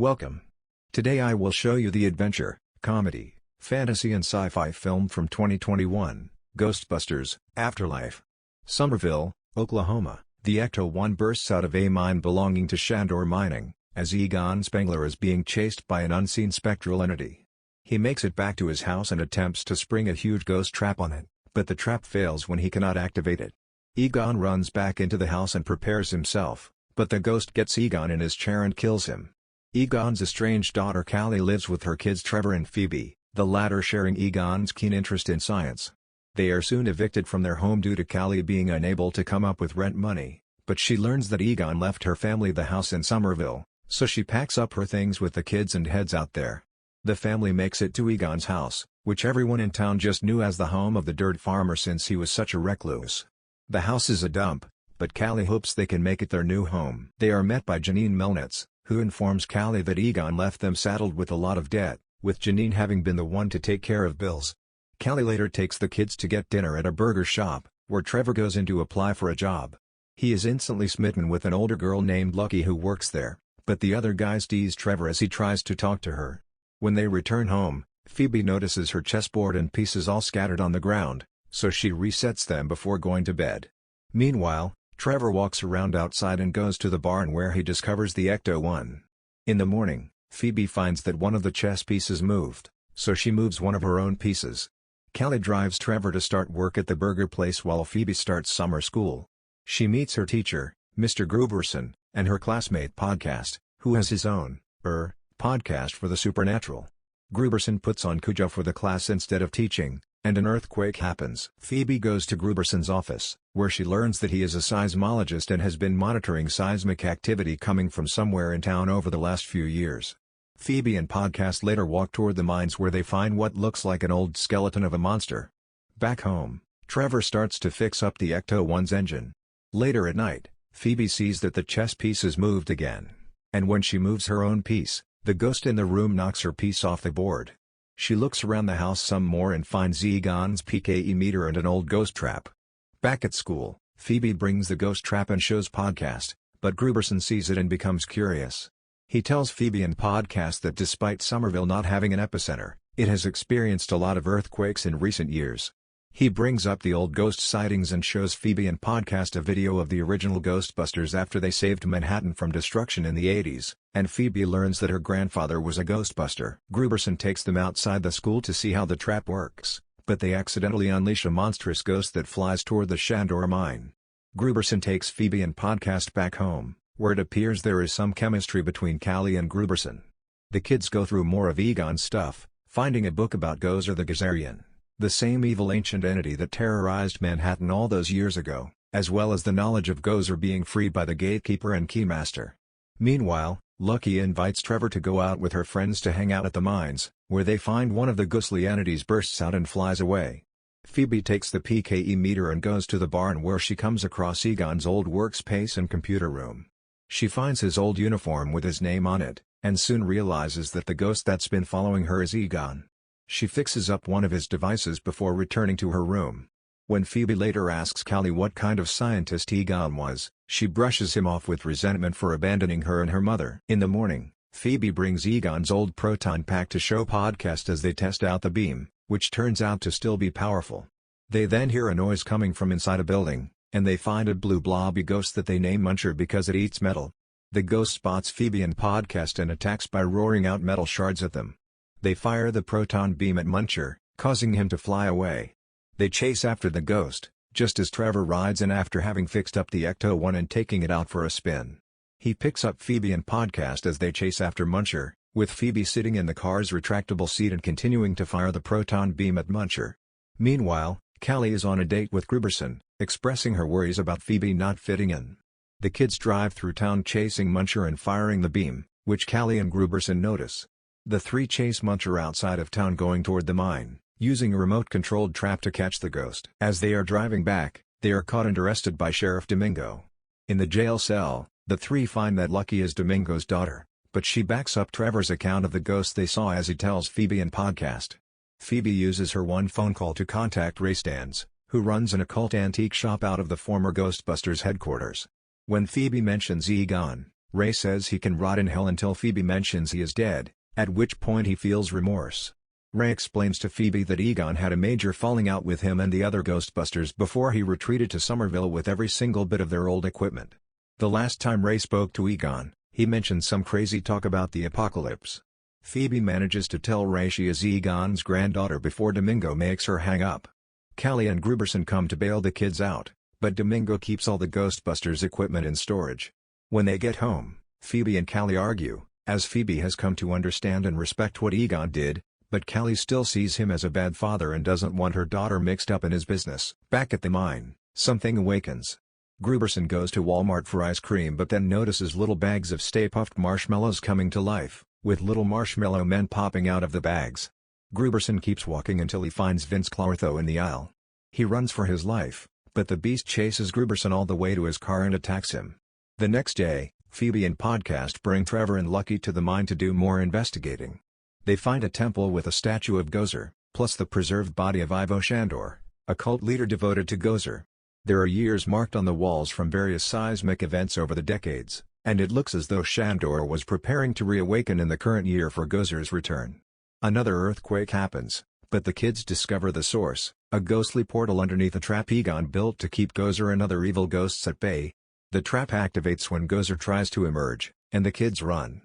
Welcome. Today I will show you the adventure, comedy, fantasy and sci-fi film from 2021, Ghostbusters, Afterlife. Summerville, Oklahoma, the Ecto-1 bursts out of a mine belonging to Shandor Mining, as Egon Spengler is being chased by an unseen spectral entity. He makes it back to his house and attempts to spring a huge ghost trap on it, but the trap fails when he cannot activate it. Egon runs back into the house and prepares himself, but the ghost gets Egon in his chair and kills him. Egon's estranged daughter Callie lives with her kids Trevor and Phoebe, the latter sharing Egon's keen interest in science. They are soon evicted from their home due to Callie being unable to come up with rent money, but she learns that Egon left her family the house in Summerville, so she packs up her things with the kids and heads out there. The family makes it to Egon's house, which everyone in town just knew as the home of the dirt farmer since he was such a recluse. The house is a dump, but Callie hopes they can make it their new home. They are met by Janine Melnitz, who informs Callie that Egon left them saddled with a lot of debt, with Janine having been the one to take care of bills. Callie later takes the kids to get dinner at a burger shop, where Trevor goes in to apply for a job. He is instantly smitten with an older girl named Lucky who works there, but the other guys tease Trevor as he tries to talk to her. When they return home, Phoebe notices her chessboard and pieces all scattered on the ground, so she resets them before going to bed. Meanwhile, Trevor walks around outside and goes to the barn where he discovers the Ecto-1. In the morning, Phoebe finds that one of the chess pieces moved, so she moves one of her own pieces. Callie drives Trevor to start work at the burger place while Phoebe starts summer school. She meets her teacher, Mr. Gruberson, and her classmate Podcast, who has his own, podcast for the supernatural. Gruberson puts on Cujo for the class instead of teaching, and an earthquake happens. Phoebe goes to Gruberson's office, where she learns that he is a seismologist and has been monitoring seismic activity coming from somewhere in town over the last few years. Phoebe and Podcast later walk toward the mines where they find what looks like an old skeleton of a monster. Back home, Trevor starts to fix up the Ecto-1's engine. Later at night, Phoebe sees that the chess piece is moved again, and when she moves her own piece, the ghost in the room knocks her piece off the board. She looks around the house some more and finds Egon's PKE meter and an old ghost trap. Back at school, Phoebe brings the ghost trap and shows Podcast, but Gruberson sees it and becomes curious. He tells Phoebe and Podcast that despite Summerville not having an epicenter, it has experienced a lot of earthquakes in recent years. He brings up the old ghost sightings and shows Phoebe and Podcast a video of the original Ghostbusters after they saved Manhattan from destruction in the 80s, and Phoebe learns that her grandfather was a Ghostbuster. Gruberson takes them outside the school to see how the trap works, but they accidentally unleash a monstrous ghost that flies toward the Shandor mine. Gruberson takes Phoebe and Podcast back home, where it appears there is some chemistry between Callie and Gruberson. The kids go through more of Egon's stuff, finding a book about Gozer the Gazarian, the same evil ancient entity that terrorized Manhattan all those years ago, as well as the knowledge of Gozer being freed by the gatekeeper and keymaster. Meanwhile, Lucky invites Trevor to go out with her friends to hang out at the mines, where they find one of the ghostly entities bursts out and flies away. Phoebe takes the PKE meter and goes to the barn where she comes across Egon's old workspace and computer room. She finds his old uniform with his name on it, and soon realizes that the ghost that's been following her is Egon. She fixes up one of his devices before returning to her room. When Phoebe later asks Callie what kind of scientist Egon was, she brushes him off with resentment for abandoning her and her mother. In the morning, Phoebe brings Egon's old proton pack to show Podcast as they test out the beam, which turns out to still be powerful. They then hear a noise coming from inside a building, and they find a blue blobby ghost that they name Muncher because it eats metal. The ghost spots Phoebe and Podcast and attacks by roaring out metal shards at them. They fire the proton beam at Muncher, causing him to fly away. They chase after the ghost, just as Trevor rides in after having fixed up the Ecto-1 and taking it out for a spin. He picks up Phoebe and Podcast as they chase after Muncher, with Phoebe sitting in the car's retractable seat and continuing to fire the proton beam at Muncher. Meanwhile, Callie is on a date with Gruberson, expressing her worries about Phoebe not fitting in. The kids drive through town chasing Muncher and firing the beam, which Callie and Gruberson notice. The three chase Muncher outside of town going toward the mine, using a remote-controlled trap to catch the ghost. As they are driving back, they are caught and arrested by Sheriff Domingo. In the jail cell, the three find that Lucky is Domingo's daughter, but she backs up Trevor's account of the ghost they saw as he tells Phoebe and Podcast. Phoebe uses her one phone call to contact Ray Stans, who runs an occult antique shop out of the former Ghostbusters headquarters. When Phoebe mentions Egon, Ray says he can rot in hell until Phoebe mentions he is dead, at which point he feels remorse. Ray explains to Phoebe that Egon had a major falling out with him and the other Ghostbusters before he retreated to Somerville with every single bit of their old equipment. The last time Ray spoke to Egon, he mentioned some crazy talk about the apocalypse. Phoebe manages to tell Ray she is Egon's granddaughter before Domingo makes her hang up. Callie and Gruberson come to bail the kids out, but Domingo keeps all the Ghostbusters equipment in storage. When they get home, Phoebe and Callie argue, as Phoebe has come to understand and respect what Egon did, but Callie still sees him as a bad father and doesn't want her daughter mixed up in his business. Back at the mine, something awakens. Gruberson goes to Walmart for ice cream but then notices little bags of Stay Puft marshmallows coming to life, with little marshmallow men popping out of the bags. Gruberson keeps walking until he finds Vince Clartho in the aisle. He runs for his life, but the beast chases Gruberson all the way to his car and attacks him. The next day, Phoebe and Podcast bring Trevor and Lucky to the mine to do more investigating. They find a temple with a statue of Gozer, plus the preserved body of Ivo Shandor, a cult leader devoted to Gozer. There are years marked on the walls from various seismic events over the decades, and it looks as though Shandor was preparing to reawaken in the current year for Gozer's return. Another earthquake happens, but the kids discover the source, a ghostly portal underneath a trap Egon built to keep Gozer and other evil ghosts at bay. The trap activates when Gozer tries to emerge, and the kids run.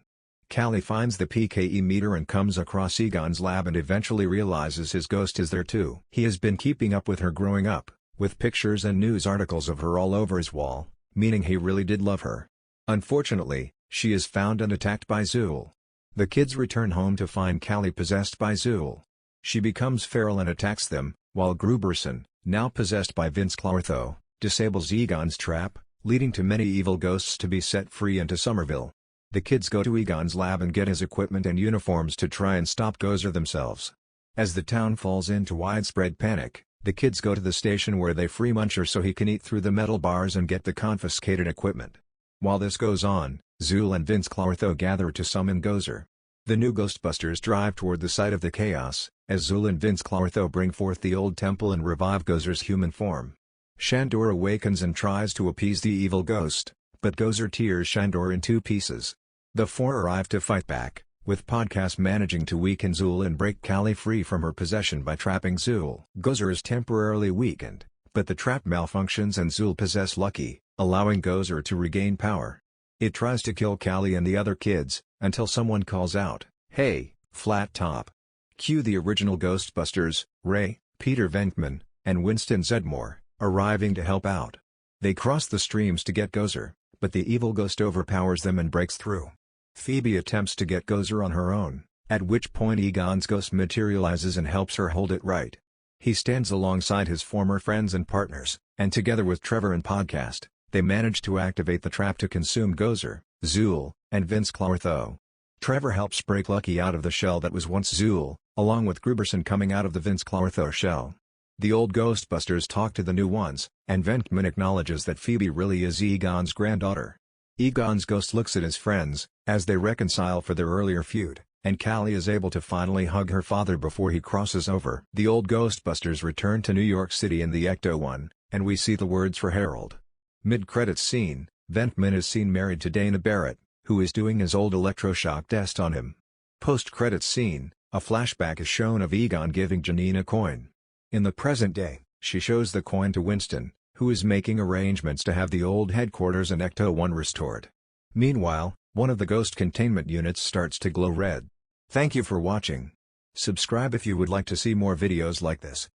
Callie finds the PKE meter and comes across Egon's lab and eventually realizes his ghost is there too. He has been keeping up with her growing up, with pictures and news articles of her all over his wall, meaning he really did love her. Unfortunately, she is found and attacked by Zuul. The kids return home to find Callie possessed by Zuul. She becomes feral and attacks them, while Gruberson, now possessed by Vince Clartho, disables Egon's trap, leading to many evil ghosts to be set free into Somerville. The kids go to Egon's lab and get his equipment and uniforms to try and stop Gozer themselves. As the town falls into widespread panic, the kids go to the station where they free Muncher so he can eat through the metal bars and get the confiscated equipment. While this goes on, Zuul and Vince Clartho gather to summon Gozer. The new Ghostbusters drive toward the site of the chaos, as Zuul and Vince Clartho bring forth the old temple and revive Gozer's human form. Shandor awakens and tries to appease the evil ghost, but Gozer tears Shandor in two pieces. The four arrive to fight back, with Podcast managing to weaken Zuul and break Callie free from her possession by trapping Zuul. Gozer is temporarily weakened, but the trap malfunctions and Zuul possess Lucky, allowing Gozer to regain power. It tries to kill Callie and the other kids, until someone calls out, "Hey, Flat Top!" Cue the original Ghostbusters, Ray, Peter Venkman, and Winston Zeddemore, arriving to help out. They cross the streams to get Gozer, but the evil ghost overpowers them and breaks through. Phoebe attempts to get Gozer on her own, at which point Egon's ghost materializes and helps her hold it right. He stands alongside his former friends and partners, and together with Trevor and Podcast, they manage to activate the trap to consume Gozer, Zuul, and Vince Clartho. Trevor helps break Lucky out of the shell that was once Zuul, along with Gruberson coming out of the Vince Clartho shell. The old Ghostbusters talk to the new ones, and Venkman acknowledges that Phoebe really is Egon's granddaughter. Egon's ghost looks at his friends, as they reconcile for their earlier feud, and Callie is able to finally hug her father before he crosses over. The old Ghostbusters return to New York City in the Ecto-1, and we see the words for Harold. Mid-credits scene, Venkman is seen married to Dana Barrett, who is doing his old electroshock test on him. Post-credits scene, a flashback is shown of Egon giving Janine a coin. In the present day, she shows the coin to Winston, who is making arrangements to have the old headquarters and Ecto-1 restored. Meanwhile, one of the ghost containment units starts to glow red. Thank you for watching. Subscribe if you would like to see more videos like this.